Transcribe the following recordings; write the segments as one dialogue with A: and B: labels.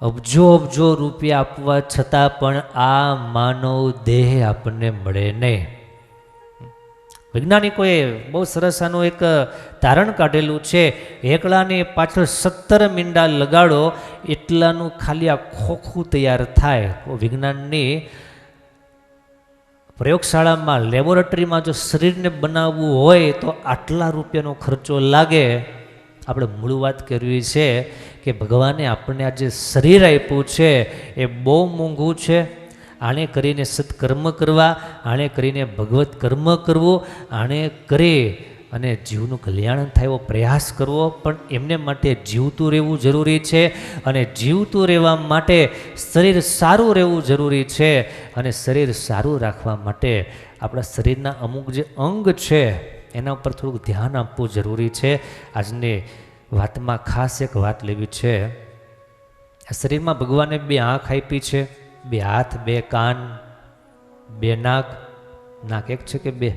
A: અબજો અબજો રૂપિયા આપવા છતાં પણ આ માનવ દેહ આપણને મળે નહીં. વૈજ્ઞાનિકોએ બહુ સરસ આનું એક તારણ કાઢેલું છે. એકલાની પાછળ 17 મીંડા લગાડો એટલાનું ખાલી આ ખોખું તૈયાર થાય. વિજ્ઞાનની પ્રયોગશાળામાં લેબોરેટરીમાં જો શરીરને બનાવવું હોય તો આટલા રૂપિયાનો ખર્ચો લાગે. આપણે મૂળ વાત કરવી છે કે ભગવાને આપણને આ જે શરીર આપ્યું છે એ બહુ મોંઘું છે. આને કરીને સત્કર્મ કરવા, આને કરીને ભગવત કર્મ કરવું, આને કરી અને જીવનું કલ્યાણ થાય એવો પ્રયાસ કરવો. પણ એમને માટે જીવતું રહેવું જરૂરી છે અને જીવતું રહેવા માટે શરીર સારું રહેવું જરૂરી છે. અને શરીર સારું રાખવા માટે આપણા શરીરના અમુક જે અંગ છે એના ઉપર થોડુંક ધ્યાન આપવું જરૂરી છે. આજની વાતમાં ખાસ એક વાત લેવી છે. આ શરીરમાં ભગવાને 2 આંખ આપી છે, 2 હાથ, 2 કાન, 2 નાક. નાક એક છે કે 2?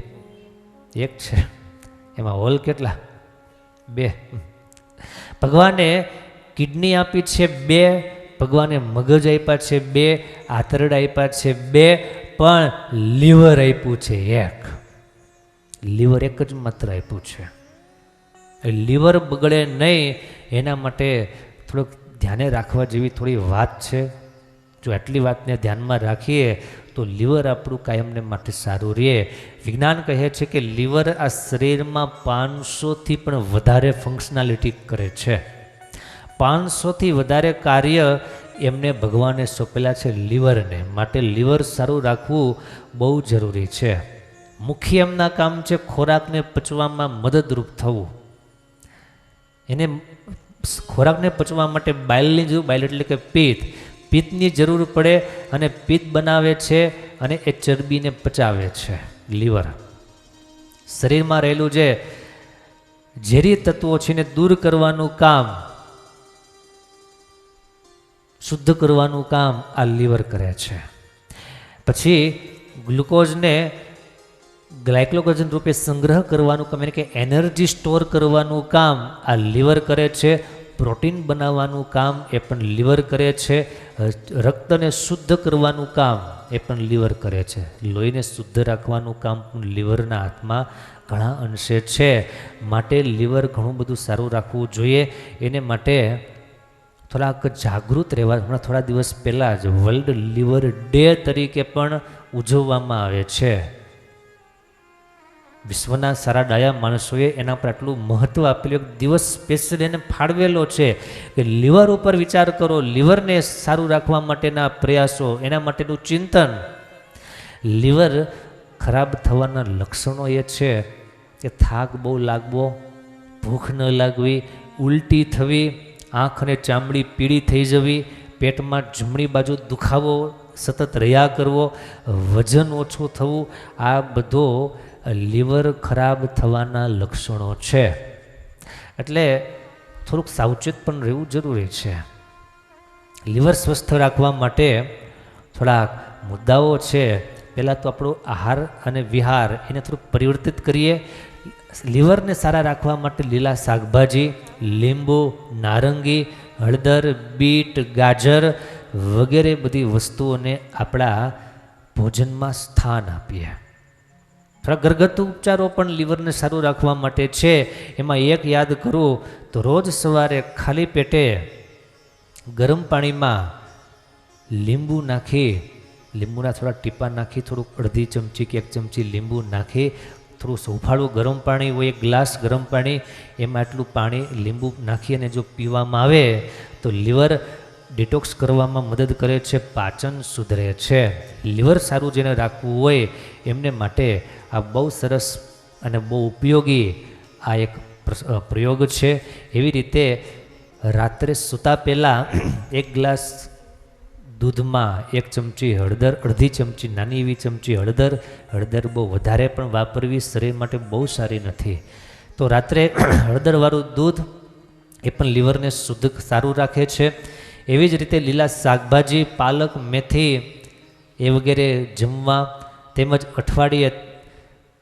A: એક છે. એમાં હોલ કેટલા? 2. ભગવાને કિડની આપી છે 2, ભગવાને મગજ આપ્યા છે 2, આંતરડા આપ્યા છે 2, પણ લીવર આપ્યું છે 1. લીવર એક જ માત્ર આપ્યું છે. લીવર બગડે નહીં એના માટે થોડુંક ધ્યાને રાખવા જેવી થોડી વાત છે. જો આટલી વાતને ધ્યાનમાં રાખીએ તો લીવર આપણું કાયમને માટે સારું રહે. વિજ્ઞાન કહે છે કે લીવર આ શરીરમાં 500થી પણ વધારે ફંક્શનાલિટી કરે છે. 500થી વધારે કાર્ય એમને ભગવાને સોંપેલા છે લીવરને. માટે લીવર સારું રાખવું બહુ જરૂરી છે. મુખ્ય એમના કામ છે ખોરાકને પચવામાં મદદરૂપ થવું. એને ખોરાકને પચવા માટે બાયલની જરૂર, બાયલ એટલે કે પિત્તની જરૂર પડે અને પિત્ત બનાવે છે અને એ ચરબીને પચાવે છે લીવર. શરીરમાં રહેલું જે ઝેરી તત્વો છે એને દૂર કરવાનું કામ, શુદ્ધ કરવાનું કામ આ લીવર કરે છે. પછી ગ્લુકોઝને ગ્લાયકોજન રૂપે સંગ્રહ કરવાનું કામ, એટલે કે એનર્જી સ્ટોર કરવાનું કામ આ લીવર કરે છે. પ્રોટીન બનાવવાનું કામ એ પણ લીવર કરે છે. રક્તને શુદ્ધ કરવાનું કામ એ પણ લીવર કરે છે. લોહીને શુદ્ધ રાખવાનું કામ પણ લીવરના હાથમાં ઘણા અંશે છે. માટે લીવર ઘણું બધું સારું રાખવું જોઈએ. એને માટે થોડાક જાગૃત રહેવા. હમણાં થોડા દિવસ પહેલાં જ વર્લ્ડ લીવર ડે તરીકે પણ ઉજવવામાં આવે છે. વિશ્વના સારા ડાયા માણસોએ એના પર આટલું મહત્ત્વ આપેલું, એક દિવસ સ્પેશિયલ એને ફાળવેલો છે કે લીવર ઉપર વિચાર કરો, લીવરને સારું રાખવા માટેના પ્રયાસો, એના માટેનું ચિંતન. લીવર ખરાબ થવાના લક્ષણો એ છે કે થાક બહુ લાગવો, ભૂખ ન લાગવી, ઉલટી થવી, આંખ અને ચામડી પીળી થઈ જવી, પેટમાં જમણી બાજુ દુખાવો સતત રહ્યા કરવો, વજન ઓછું થવું, આ બધો લીવર ખરાબ થવાના લક્ષણો છે. એટલે થોડુંક સાવચેત પણ રહેવું જરૂરી છે. લીવર સ્વસ્થ રાખવા માટે થોડાક મુદ્દાઓ છે. પહેલાં તો આપણો આહાર અને વિહાર એને થોડુંક પરિવર્તિત કરીએ. લીવરને સારા રાખવા માટે લીલા શાકભાજી, લીંબુ, નારંગી, હળદર, બીટ, ગાજર વગેરે બધી વસ્તુઓને આપણા ભોજનમાં સ્થાન આપીએ. થોડા ઘરગથ્થુ ઉપચારો પણ લીવરને સારું રાખવા માટે છે. એમાં એક યાદ કરું તો રોજ સવારે ખાલી પેટે ગરમ પાણીમાં લીંબુ નાખી, લીંબુના થોડા ટીપા નાખી, થોડુંક અડધી ચમચી કે 1 ચમચી લીંબુ નાખી, થોડું હુંફાળું ગરમ પાણી હોય, 1 ગ્લાસ ગરમ પાણી, એમાં આટલું પાણી લીંબુ નાખી અને જો પીવામાં આવે તો લીવર ડિટોક્સ કરવામાં મદદ કરે છે, પાચન સુધરે છે. લીવર સારું જેને રાખવું હોય એમને માટે આ બહુ સરસ અને બહુ ઉપયોગી આ એક પ્રયોગ છે. એવી રીતે રાત્રે સૂતા પહેલાં 1 ગ્લાસ દૂધમાં 1 ચમચી હળદર, અડધી ચમચી નાની એવી ચમચી હળદર, હળદર બહુ વધારે પણ વાપરવી શરીર માટે બહુ સારી નથી. તો રાત્રે હળદરવાળું દૂધ એ પણ લીવરને શુદ્ધ સારું રાખે છે. એવી જ રીતે લીલા શાકભાજી, પાલક, મેથી એ વગેરે જમવા. તેમજ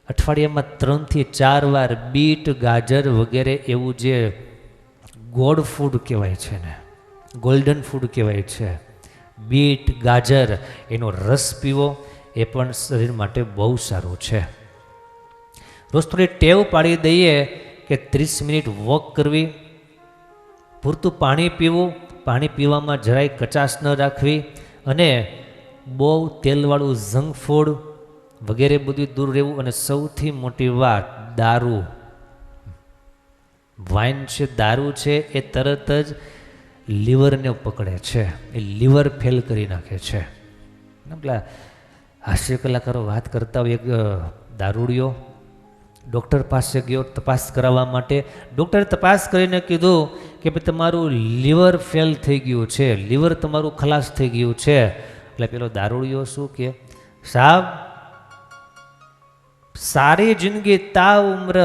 A: અઠવાડિયામાં 3 થી 4 વાર બીટ, ગાજર વગેરે એવું જે ગોળ ફૂડ કહેવાય છે ને, ગોલ્ડન ફૂડ કહેવાય છે. બીટ, ગાજર એનો રસ પીવો એ પણ શરીર માટે બહુ સારું છે. રોજ થોડી ટેવ પાડી દઈએ કે 30 મિનિટ વોક કરવી, પૂરતું પાણી પીવું, પાણી પીવામાં જરાય કચાશ ન રાખવી, અને બહુ તેલવાળું જંક ફૂડ વગેરે બધું દૂર રહેવું. અને સૌથી મોટી વાત, દારૂ, વાઇન છે, દારૂ છે, એ તરત જ લીવરને પકડે છે, એ લીવર ફેલ કરી નાખે છે. પેલા હાસ્ય કલાકારો વાત કરતા હોય, એક દારૂડિયો ડૉક્ટર પાસે ગયો તપાસ કરાવવા માટે. ડૉક્ટરે તપાસ કરીને કીધું કે ભાઈ તમારું લીવર ફેલ થઈ ગયું છે, લીવર તમારું ખલાસ થઈ ગયું છે. એટલે પેલો દારૂડિયો શું કે, સાહેબ सारी जिंदगी ता उम्र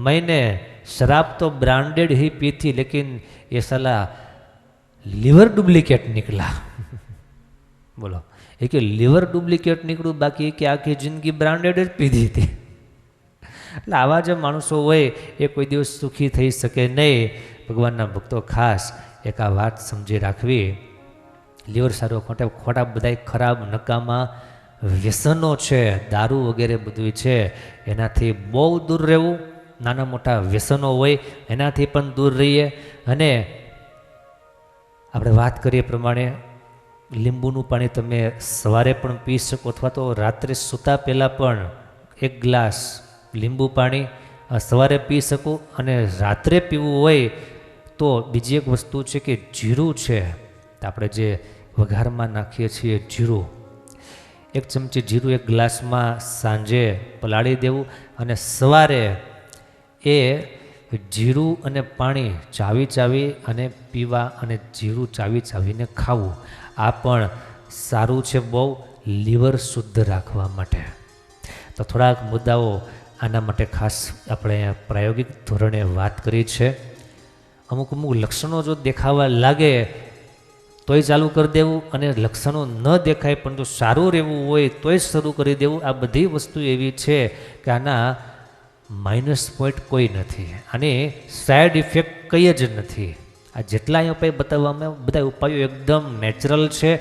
A: मैंने शराब तो ब्रांडेड ही पी थी, लेकिन ये साला लिवर डुप्लीकेट निकला. बोलो, ये कि लिवर डुप्लीकेट निकलू, बाकी कि आखी जिंदगी ब्रांडेड ज पीधी थी. એટલે આવા જે માણસો હોય એ કોઈ દિવસ સુખી થઈ શકે નહીં. ભગવાનના ભક્તો ખાસ એક આ વાત સમજી રાખવી. લીવર સારું, ખોટા બધા ખરાબ નકામા વ્યસનો છે, દારૂ વગેરે બધું છે, એનાથી બહુ દૂર રહેવું. નાના મોટા વ્યસનો હોય એનાથી પણ દૂર રહીએ. અને આપણે વાત કરીએ પ્રમાણે લીંબુનું પાણી તમે સવારે પણ પી શકો, અથવા તો રાત્રે સૂતા પહેલાં પણ 1 ગ્લાસ લીંબુ પાણી સવારે પી શકો. અને રાત્રે પીવું હોય તો બીજી એક વસ્તુ છે કે જીરું છે, આપણે જે વઘારમાં નાખીએ છીએ જીરું, 1 ચમચી જીરું 1 ગ્લાસમાં સાંજે પલાળી દેવું, અને સવારે એ જીરું અને પાણી ચાવી અને પીવા, અને જીરું ચાવીને ખાવું. આ પણ સારું છે બહુ લીવર શુદ્ધ રાખવા માટે. તો થોડાક મુદ્દાઓ આના માટે ખાસ આપણે પ્રાયોગિક ધોરણે વાત કરી છે. અમુક લક્ષણો જો દેખાવા લાગે તોય ચાલુ કરી દેવું, અને લક્ષણો ન દેખાય પણ જો સારું રહેવું હોય તોય શરૂ કરી દેવું. આ બધી વસ્તુ એવી છે કે આના માઇનસ પોઈન્ટ કોઈ નથી, આની સાઈડ ઇફેક્ટ કંઈ જ નથી. આ જેટલા ઉપાય બતાવવામાં બધા ઉપાયો એકદમ નેચરલ છે,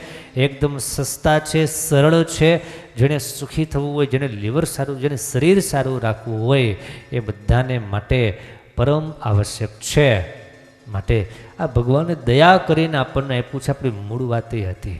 A: એકદમ સસ્તા છે, સરળ છે. જેને સુખી થવું હોય, જેને લીવર સારું, જેને શરીર સારું રાખવું હોય, એ બધાને માટે પરમ આવશ્યક છે. માટે આ ભગવાને દયા કરીને આપણને આપ્યું છે. આપણી મૂળ વાત એ હતી